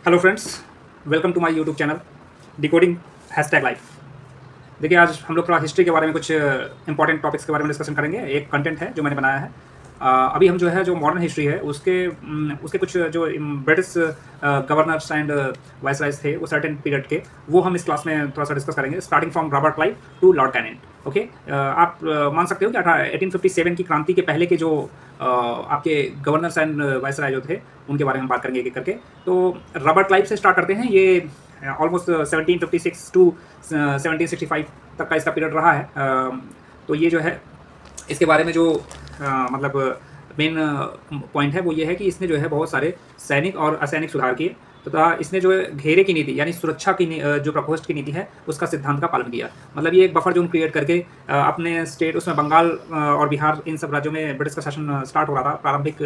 Hello friends, welcome to my YouTube channel decoding #life. देखिए, आज हम लोग थोड़ा हिस्ट्री के बारे में कुछ इंपॉर्टेंट टॉपिक्स के बारे में डिस्कशन करेंगे। एक कंटेंट है जो मैंने बनाया है। अभी हम जो है जो मॉडर्न हिस्ट्री है उसके कुछ जो ब्रिटिश गवर्नर्स एंड वाइसरायज थे वो सर्टेन पीरियड के, वो हम इस क्लास में थोड़ा सा डिस्कस करेंगे, starting from Robert Clive to Lord Canning. Okay, आप मान सकते हो कि 1857 की क्रांति के पहले के जो आपके गवर्नर्स एंड वाइसराय जो थे उनके बारे में बात करेंगे एक एक करके। तो रॉबर्ट क्लाइव से स्टार्ट करते हैं। ये ऑलमोस्ट 1756 टू 1765 तक का इसका पीरियड रहा है। तो ये जो है इसके बारे में जो मतलब मेन पॉइंट है वो ये है कि इसने जो है बहुत सारे सैनिक और असैनिक सुधार किए तथा इसने जो है घेरे की नीति यानी सुरक्षा की जो प्रकोष्ठ की नीति है उसका सिद्धांत का पालन किया। मतलब ये एक बफर जोन क्रिएट करके अपने स्टेट, उसमें बंगाल और बिहार, इन सब राज्यों में ब्रिटिश का शासन स्टार्ट हो रहा था, प्रारंभिक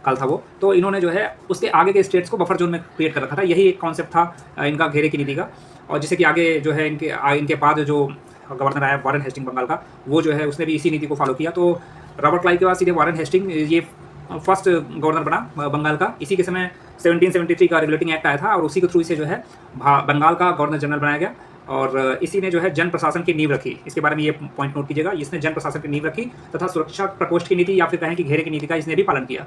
काल था वो। तो इन्होंने जो है उसके आगे के स्टेट्स को बफर जोन में क्रिएट कर रखा था। यही एक कॉन्सेप्ट था इनका घेरे की नीति का। और जिससे कि आगे जो है इनके बाद जो गवर्नर आया वारेन हेस्टिंग बंगाल का, वो जो है उसने भी इसी नीति को फॉलो किया। तो रॉबर्ट क्लाइव के बाद सीधे वारेन हेस्टिंग ये फर्स्ट गवर्नर बना बंगाल का। इसी के समय 1773 का रेगुलेटिंग एक्ट आया था और उसी के थ्रू से जो है बंगाल का गवर्नर जनरल बनाया गया। और इसी ने जो है जन प्रशासन की नींव रखी। इसके बारे में ये पॉइंट नोट कीजिएगा, इसने जन प्रशासन की नींव रखी तथा सुरक्षा प्रकोष्ठ की नीति या फिर कहें कि घेरे की नीति का इसने भी पालन किया।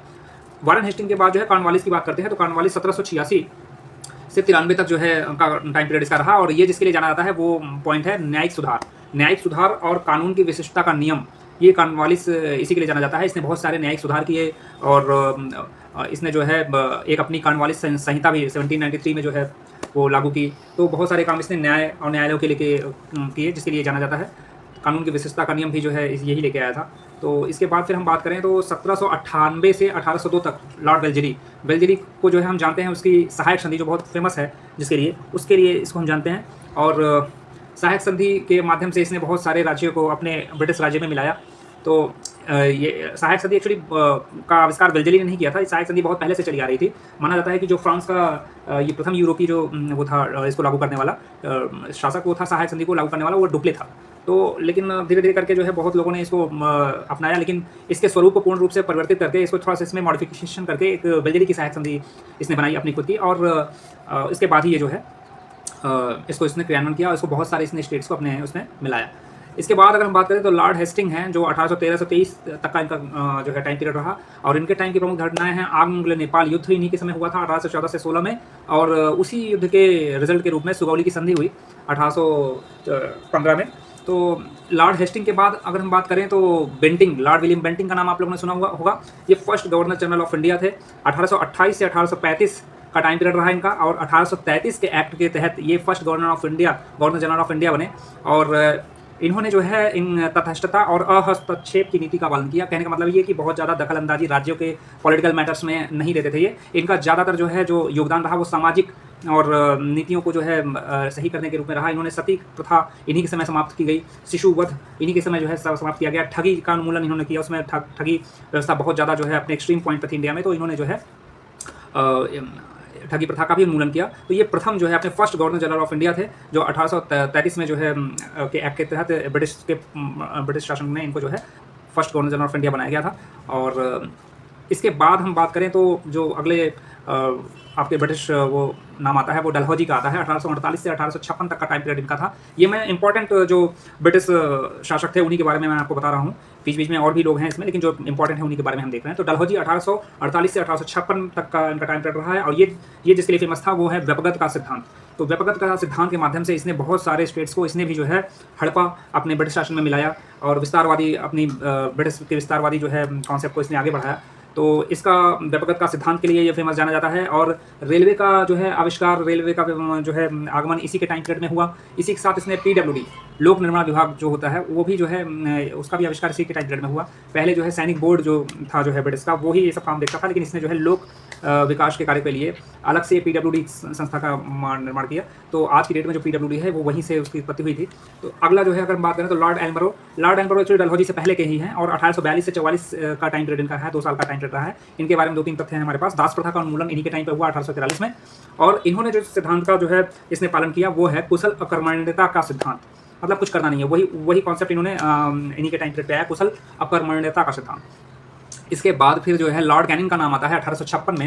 वारेन हेस्टिंग के बाद जो है कॉर्नवालिस की बात करते हैं। तो कॉर्नवालिस 1786 से 93 तक जो है उनका टाइम पीरियड इसका रहा। और ये जिसके लिए जाना जाता है वो पॉइंट है न्यायिक सुधार और कानून की विशिष्टता का नियम। ये कॉर्नवालिस इसी के लिए जाना जाता है। इसने बहुत सारे न्यायिक सुधार किए और इसने जो है एक अपनी कॉर्नवालिस संहिता भी 1793 में जो है वो लागू की। तो बहुत सारे काम इसने न्याय और न्यायालयों के लिए किए, जिसके लिए जाना जाता है। कानून की विशिष्टता का नियम भी जो है यही लेके आया था। तो इसके बाद फिर हम बात करें तो 1798 से 1802 तक लॉर्ड वेल्जेरी को जो है हम जानते हैं उसकी सहायक संधि जो बहुत फेमस है, उसके लिए इसको हम जानते हैं। और सहायक संधि के माध्यम से इसने बहुत सारे राज्यों को अपने ब्रिटिश राज्य में मिलाया। तो ये सहायक संधि एक्चुअली का आविष्कार वेल्जेली ने नहीं किया था। सहायक संधि बहुत पहले से चली आ रही थी। माना जाता है कि जो फ्रांस का ये प्रथम यूरोपीय जो वो था इसको लागू करने वाला शासक, वो था सहायक संधि को लागू करने वाला, वो डुप्ले था। तो लेकिन धीरे धीरे करके जो है बहुत लोगों ने इसको अपनाया, लेकिन इसके स्वरूप को पूर्ण रूप से परिवर्तित करके इसको थोड़ा सा इसमें मॉडिफिकेशन करके एक वेल्जेली की सहायक संधि इसने बनाई अपनी खुद की। और इसके बाद ही ये जो है इसको इसने क्रियान्वयन किया और इसको बहुत सारे इसने स्टेट्स को अपने उसमें मिलाया। इसके बाद अगर हम बात करें तो लॉर्ड हेस्टिंग हैं जो 1813 से 23 तक का इनका जो है टाइम पीरियड रहा। और इनके टाइम की प्रमुख घटनाएं हैं आंग्ल नेपाल युद्ध इन्हीं के समय हुआ था 1814 से 16 में। और उसी युद्ध के रिजल्ट के रूप में सुगौली की संधि हुई 1815 में। तो लॉर्ड हेस्टिंग के बाद अगर हम बात करें तो लॉर्ड विलियम बेंटिंग का नाम आप लोगों ने सुना होगा। ये first governor general of India थे। 1828 से 1835 का टाइम पीरियड रहा इनका। और 1833 के एक्ट के तहत ये first governor general of India बने। और इन्होंने जो है इन तटस्थता और अहस्तक्षेप की नीति का पालन किया। कहने का मतलब ये कि बहुत ज़्यादा दखल अंदाजी राज्यों के पॉलिटिकल मैटर्स में नहीं देते थे ये। इनका ज़्यादातर जो है जो योगदान रहा वो सामाजिक और नीतियों को जो है सही करने के रूप में रहा। इन्होंने सती प्रथा इन्हीं के समय समाप्त की गई, शिशुवध इन्हीं के समय जो है समाप्त किया गया, ठगी का उन्मूलन इन्होंने किया, उसमें ठगी व्यवस्था बहुत ज़्यादा जो है अपने एक्सट्रीम पॉइंट पर थी इंडिया में। तो इन्होंने जो है ठगी प्रथा का भी उन्मूलन किया। तो ये प्रथम जो है अपने first governor general of India थे जो 1833 में जो है के एक्ट के तहत ब्रिटिश शासन ने इनको जो है first governor general of India बनाया गया था। और इसके बाद हम बात करें तो जो अगले आपके ब्रिटिश वो नाम आता है वो डलहौजी का आता है। 1848 से 1856 तक का टाइम पीरियड इनका था। ये मैं इंपॉर्टेंट जो ब्रिटिश शासक थे उन्हीं के बारे में मैं आपको बता रहा हूँ। बीच बीच में और भी लोग हैं इसमें, लेकिन जो इंपॉर्टेंट है उन्हीं के बारे में हम देख रहे हैं। तो डलहौजी 1848 से 1856 तक का इनका टाइम पीरियड रहा है। और ये जिसके लिए फेमस था वो है व्यपगत का सिद्धांत। तो व्यपगत का सिद्धांत के माध्यम से इसने बहुत सारे स्टेट्स को इसने भी जो है हड़पा अपने ब्रिटिश शासन में मिलाया और विस्तारवादी अपनी ब्रिटिश के विस्तारवादी जो है कॉन्सेप्ट को इसने आगे बढ़ाया। तो इसका व्यपगत का सिद्धांत के लिए ये फेमस जाना जाता है। और रेलवे का जो है आविष्कार, रेलवे का जो है आगमन इसी के टाइम पीरियड में हुआ। इसी के साथ इसने PWD लोक निर्माण विभाग जो होता है वो भी जो है उसका भी आविष्कार इसी के टाइम पीरियड में हुआ। पहले जो है सैनिक बोर्ड जो था जो है ब्रिटिश का, वो ही ये सब काम देखता था, लेकिन इसने जो है लोक विकास के कार्य के लिए अलग से PWD संस्था का निर्माण किया। तो आज की डेट में जो PWD है वो वहीं से उसकी उत्पत्ति हुई थी। तो अगला जो है अगर हम बात करें तो लॉर्ड एल्मरो एक्चुअली डलहौजी से पहले के ही हैं और 1842 से 44 का टाइम पीरियड इनका है, 2 साल का टाइम पीरियड रहा है। इनके बारे में 2-3 तथ्य हैं हमारे पास। दास प्रथा का उन्मूलन इन्हीं के टाइम पे हुआ 1843 में। और इन्होंने जो सिद्धांत का जो है इसने पालन किया वो है कुशल अकर्मण्यता का सिद्धांत। मतलब कुछ करना नहीं है, वही कॉन्सेप्ट इन्होंने इन्हीं के टाइम पीरियड पे आया, कुशल अकर्मण्यता का सिद्धांत। इसके बाद फिर जो है लॉर्ड कैनिंग का नाम आता है 1856 में।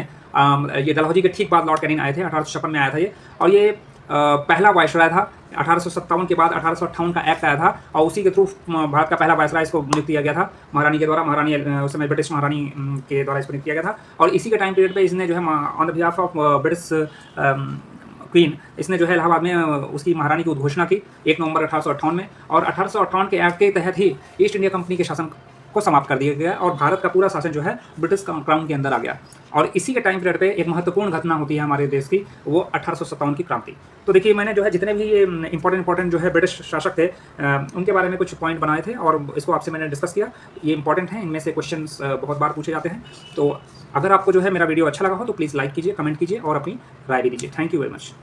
ये डलहौजी के ठीक बाद लॉर्ड कैनिंग आए थे, 1856 में आया था ये। और ये पहला वायसराय था। 1857 के बाद 1858 का एक्ट आया था और उसी के थ्रू भारत का पहला वायसराय इसको नियुक्त किया गया था महारानी के द्वारा। महारानी उस समय ब्रिटिश महारानी के द्वारा इसको नियुक्त किया गया था। और इसी के टाइम पीरियड पे इसने जो है on the behalf of British queen, इसने जो है इलाहाबाद में उसकी महारानी की उद्घोषणा की 1 नवंबर 1858 में। और 1858 के एक्ट के तहत ही ईस्ट इंडिया कंपनी के शासन को समाप्त कर दिया गया और भारत का पूरा शासन जो है ब्रिटिश क्राउन के अंदर आ गया। और इसी के टाइम पीरियड पे एक महत्वपूर्ण घटना होती है हमारे देश की, वो 1857 की क्रांति। तो देखिए मैंने जो है जितने भी ये इंपॉर्टेंट जो है ब्रिटिश शासक थे उनके बारे में कुछ पॉइंट बनाए थे और इसको आपसे मैंने डिस्कस किया। ये इंपॉर्टेंट है, इनमें से क्वेश्चंस बहुत बार पूछे जाते हैं। तो अगर आपको जो है मेरा वीडियो अच्छा लगा हो तो प्लीज़ लाइक कीजिए, कमेंट कीजिए और अपनी राय भी दीजिए। Thank you very much.